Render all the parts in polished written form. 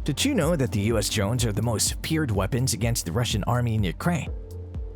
Did you know that the US drones are the most feared weapons against the Russian army in Ukraine?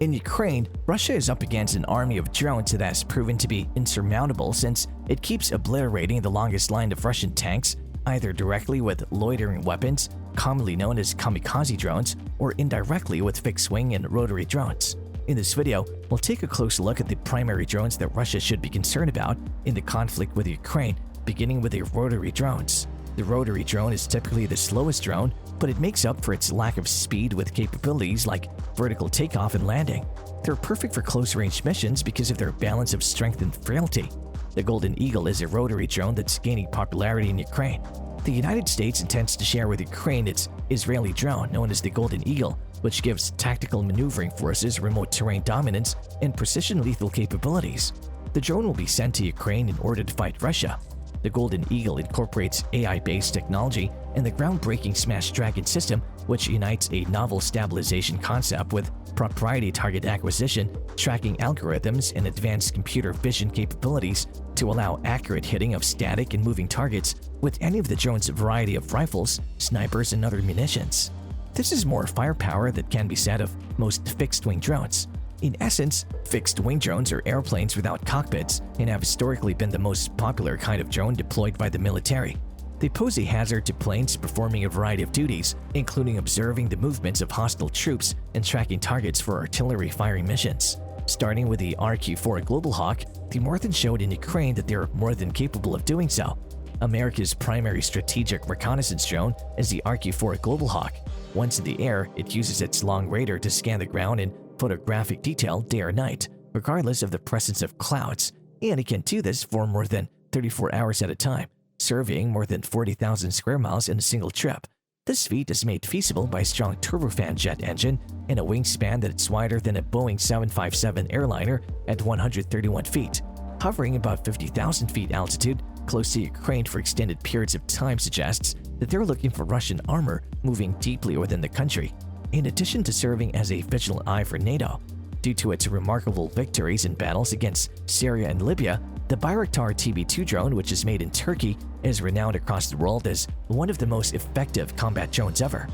In Ukraine, Russia is up against an army of drones that has proven to be insurmountable since it keeps obliterating the longest line of Russian tanks, either directly with loitering weapons, commonly known as kamikaze drones, or indirectly with fixed-wing and rotary drones. In this video, we'll take a close look at the primary drones that Russia should be concerned about in the conflict with Ukraine, beginning with the rotary drones. The rotary drone is typically the slowest drone, but it makes up for its lack of speed with capabilities like vertical takeoff and landing. They're perfect for close-range missions because of their balance of strength and frailty. The Golden Eagle is a rotary drone that's gaining popularity in Ukraine. The United States intends to share with Ukraine its Israeli drone known as the Golden Eagle, which gives tactical maneuvering forces remote terrain dominance and precision-lethal capabilities. The drone will be sent to Ukraine in order to fight Russia. The Golden Eagle incorporates AI-based technology and the groundbreaking Smash Dragon system, which unites a novel stabilization concept with proprietary target acquisition, tracking algorithms, and advanced computer vision capabilities to allow accurate hitting of static and moving targets with any of the drone's variety of rifles, snipers, and other munitions. This is more firepower that can be said of most fixed-wing drones. In essence, fixed-wing drones are airplanes without cockpits and have historically been the most popular kind of drone deployed by the military. They pose a hazard to planes performing a variety of duties, including observing the movements of hostile troops and tracking targets for artillery firing missions. Starting with the RQ-4 Global Hawk, the Northern showed in Ukraine that they are more than capable of doing so. America's primary strategic reconnaissance drone is the RQ-4 Global Hawk. Once in the air, it uses its long radar to scan the ground in photographic detail day or night, regardless of the presence of clouds, and it can do this for more than 34 hours at a time, surveying more than 40,000 square miles in a single trip. This feat is made feasible by a strong turbofan jet engine and a wingspan that's wider than a Boeing 757 airliner at 131 feet. Hovering above 50,000 feet altitude close to Ukraine for extended periods of time suggests that they're looking for Russian armor moving deeply within the country. In addition to serving as a vigilant eye for NATO, due to its remarkable victories in battles against Syria and Libya, the Bayraktar TB2 drone, which is made in Turkey, is renowned across the world as one of the most effective combat drones ever.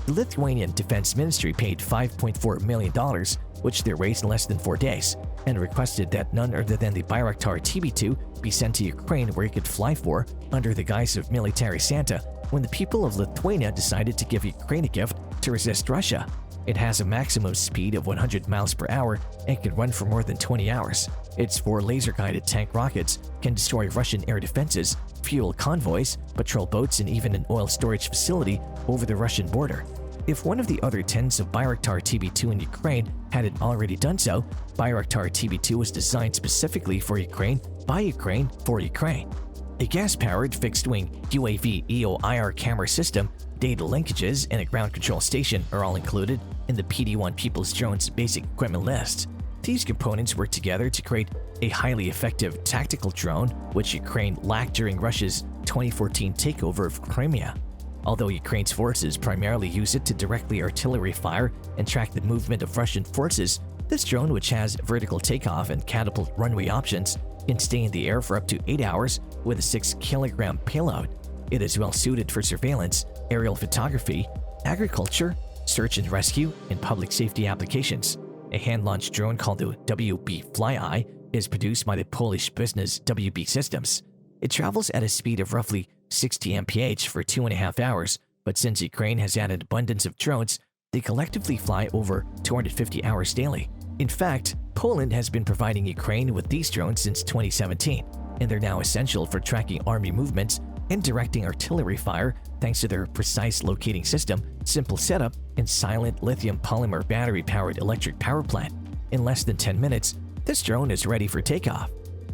The Lithuanian Defense Ministry paid $5.4 million, which they raised in less than 4 days, and requested that none other than the Bayraktar TB2 be sent to Ukraine where it could fly for under the guise of military Santa when the people of Lithuania decided to give Ukraine a gift to resist Russia. It has a maximum speed of 100 miles per hour and can run for more than 20 hours. Its 4 laser-guided tank rockets can destroy Russian air defenses, fuel convoys, patrol boats, and even an oil storage facility over the Russian border. If one of the other tens of Bayraktar TB2 in Ukraine hadn't already done so, Bayraktar TB2 was designed specifically for Ukraine, by Ukraine, for Ukraine. A gas-powered fixed-wing UAV EO/IR camera system, data linkages, and a ground control station are all included in the PD-1 People's Drone's basic equipment list. These components work together to create a highly effective tactical drone, which Ukraine lacked during Russia's 2014 takeover of Crimea. Although Ukraine's forces primarily use it to directly artillery fire and track the movement of Russian forces, this drone, which has vertical takeoff and catapult runway options, can stay in the air for up to 8 hours with a 6-kilogram payload. It is well suited for surveillance, aerial photography, agriculture, search and rescue, and public safety applications. A hand-launched drone called the WB Fly-Eye is produced by the Polish business WB Systems. It travels at a speed of roughly 60 mph for 2.5 hours, but since Ukraine has had an abundance of drones, they collectively fly over 250 hours daily. In fact, Poland has been providing Ukraine with these drones since 2017, and they're now essential for tracking army movements and directing artillery fire thanks to their precise locating system, simple setup, and silent lithium polymer battery-powered electric power plant. In less than 10 minutes, this drone is ready for takeoff.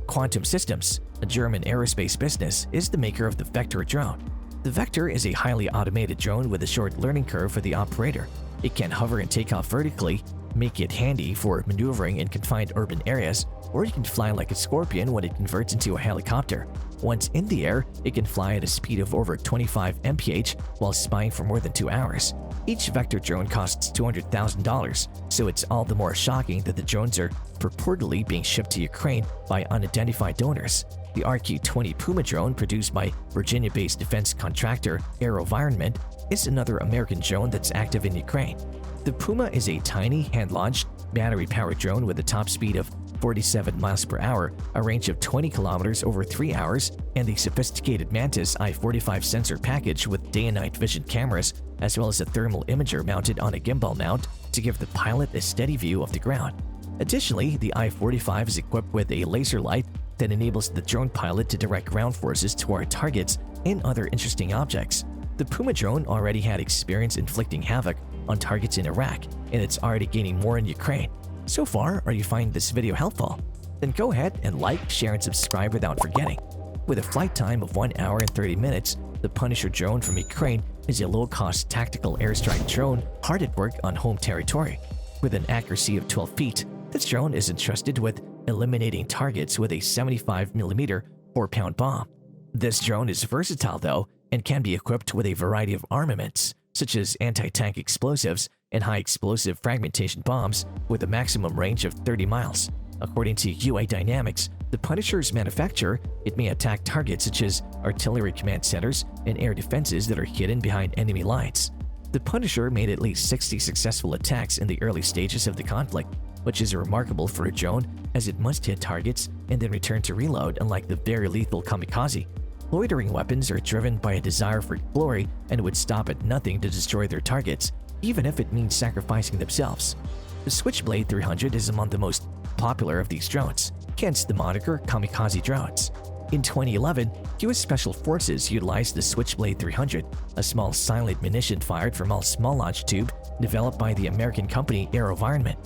Quantum Systems, a German aerospace business, is the maker of the Vector drone. The Vector is a highly automated drone with a short learning curve for the operator. It can hover and take off vertically, make it handy for maneuvering in confined urban areas, or you can fly like a Scorpion when it converts into a helicopter. Once in the air, it can fly at a speed of over 25 mph while spying for more than 2 hours. Each Vector drone costs $200,000, so it's all the more shocking that the drones are purportedly being shipped to Ukraine by unidentified donors. The RQ-20 Puma drone, produced by Virginia-based defense contractor AeroVironment, is another American drone that's active in Ukraine. The Puma is a tiny, hand-launched, battery-powered drone with a top speed of 47 miles per hour, a range of 20 kilometers over 3 hours, and the sophisticated Mantis I-45 sensor package with day and night vision cameras, as well as a thermal imager mounted on a gimbal mount to give the pilot a steady view of the ground. Additionally, the I-45 is equipped with a laser light that enables the drone pilot to direct ground forces toward targets and other interesting objects. The Puma drone already had experience inflicting havoc on targets in Iraq, and it's already gaining more in Ukraine. So far, are you finding this video helpful? Then go ahead and like, share, and subscribe without forgetting. With a flight time of 1 hour and 30 minutes, the Punisher drone from Ukraine is a low-cost tactical airstrike drone hard at work on home territory. With an accuracy of 12 feet, this drone is entrusted with eliminating targets with a 75mm 4-pound bomb. This drone is versatile though, and can be equipped with a variety of armaments, such as anti-tank explosives and high-explosive fragmentation bombs with a maximum range of 30 miles. According to UA Dynamics, the Punisher's manufacturer, it may attack targets such as artillery command centers and air defenses that are hidden behind enemy lines. The Punisher made at least 60 successful attacks in the early stages of the conflict, which is remarkable for a drone as it must hit targets and then return to reload, unlike the very lethal kamikaze. Loitering weapons are driven by a desire for glory and would stop at nothing to destroy their targets, even if it means sacrificing themselves. The Switchblade 300 is among the most popular of these drones, hence the moniker kamikaze drones. In 2011, US Special Forces utilized the Switchblade 300, a small silent munition fired from a small launch tube developed by the American company AeroVironment.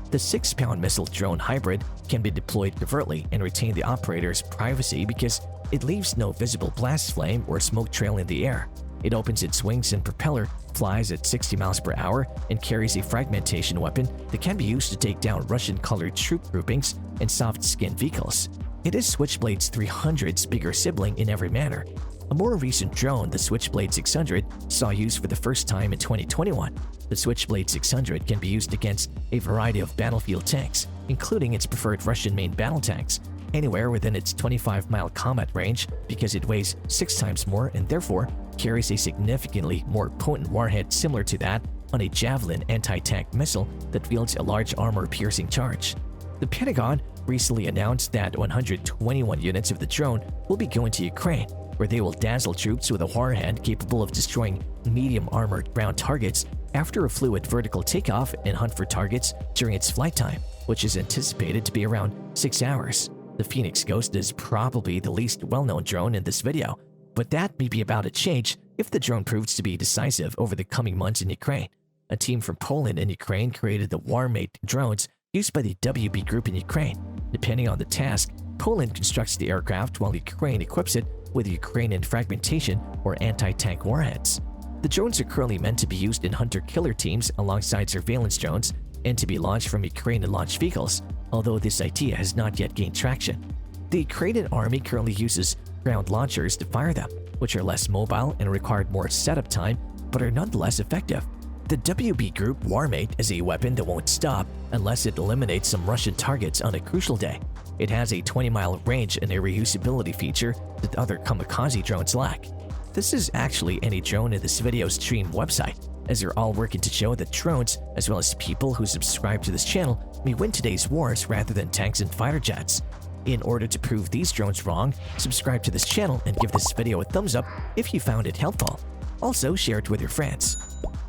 The 6-pound missile drone hybrid can be deployed covertly and retain the operator's privacy because it leaves no visible blast flame or smoke trail in the air. It opens its wings and propeller, flies at 60 miles per hour, and carries a fragmentation weapon that can be used to take down Russian-colored troop groupings and soft-skinned vehicles. It is Switchblade 300's bigger sibling in every manner. A more recent drone, the Switchblade 600, saw use for the first time in 2021. The Switchblade 600 can be used against a variety of battlefield tanks, including its preferred Russian main battle tanks, anywhere within its 25-mile combat range because it weighs 6 times more and therefore carries a significantly more potent warhead similar to that on a Javelin anti-tank missile that wields a large armor-piercing charge. The Pentagon recently announced that 121 units of the drone will be going to Ukraine, where they will dazzle troops with a warhead capable of destroying medium-armored ground targets after a fluid vertical takeoff and hunt for targets during its flight time, which is anticipated to be around 6 hours. The Phoenix Ghost is probably the least well-known drone in this video, but that may be about to change if the drone proves to be decisive over the coming months in Ukraine. A team from Poland and Ukraine created the Warmate drones used by the WB Group in Ukraine. Depending on the task, Poland constructs the aircraft while Ukraine equips it with Ukrainian fragmentation or anti-tank warheads. The drones are currently meant to be used in hunter-killer teams alongside surveillance drones and to be launched from Ukrainian launch vehicles, although this idea has not yet gained traction. The Ukrainian army currently uses ground launchers to fire them, which are less mobile and require more setup time, but are nonetheless effective. The WB Group Warmate is a weapon that won't stop unless it eliminates some Russian targets on a crucial day. It has a 20-mile range and a reusability feature that other kamikaze drones lack. This is actually any drone in this video's stream website, as they're all working to show that drones, as well as people who subscribe to this channel, may win today's wars rather than tanks and fighter jets. In order to prove these drones wrong, subscribe to this channel and give this video a thumbs up if you found it helpful. Also, share it with your friends.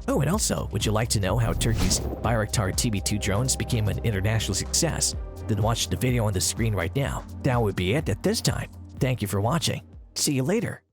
Oh, and also, would you like to know how Turkey's Bayraktar TB2 drones became an international success? Then watch the video on the screen right now. That would be it at this time. Thank you for watching. See you later.